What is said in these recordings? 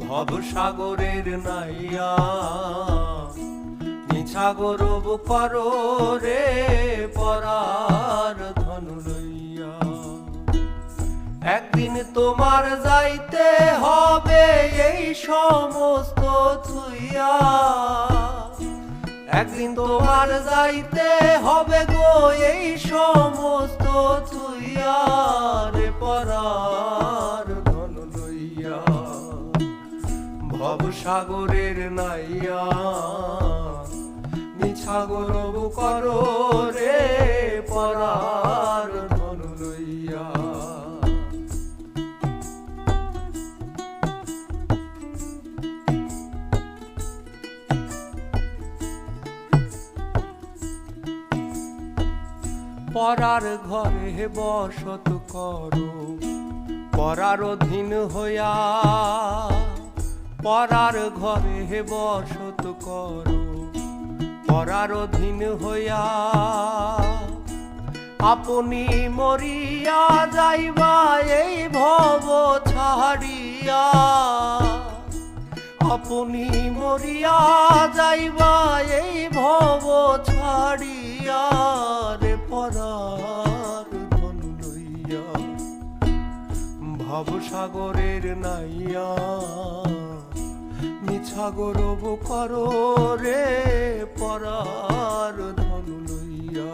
ভবসাগরের নাইয়া মিছা গৌরব করো রে পরার ধন লইয়া। একদিন তোমার যাইতে হবে এই সমস্ত থুইয়া, একদিন তোমার যাইতে হবে গো এই সমস্ত থুইয়া রে পরার ধন লইয়া। ভবসাগরের নাইয়া মিছা গৌরব করো রে পরার ধন লইয়া। পরার ঘরে বসত করো পরার অধীন হইয়া, পরার ঘরে বসত করো পরার অধীন হইয়া। আপনি মরিয়া যাইবা এই ভব ছাড়িয়া, আপনি মরিয়া যাইবা এই ভব ছাড়িয়া রে পরার ধন লইয়া। ভবসাগরের নাইয়া মিছা গৌরব করো রে পরার ধন লইয়া।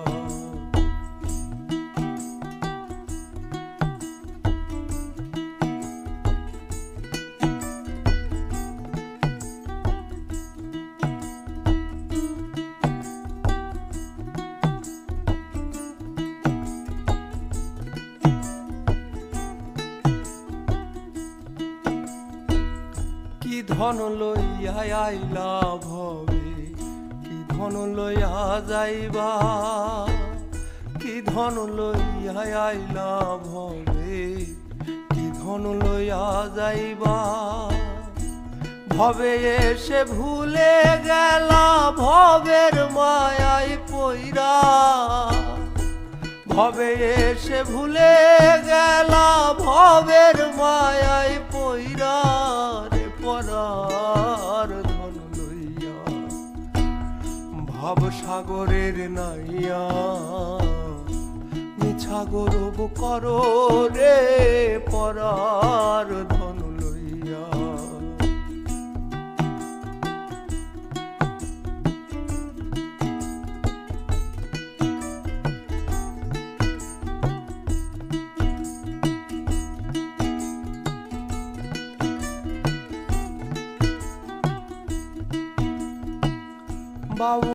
কি ধন লইয়া আইলা ভবে, কি ধন লইয়া যাইবা, কি ধন লইয়া আইলা ভবে, কি ধন লইয়া যাইবা। ভবে এসে ভুলে গেলা ভবের মায়ায় পইরা, ভবে এসে ভুলে গেলা ভবের মায়ায় পইরা রে পরার ধন লইয়া। ভবসাগরের নাইয়া মিছা গৌরব করো রে পরার ধন লইয়া। বাবু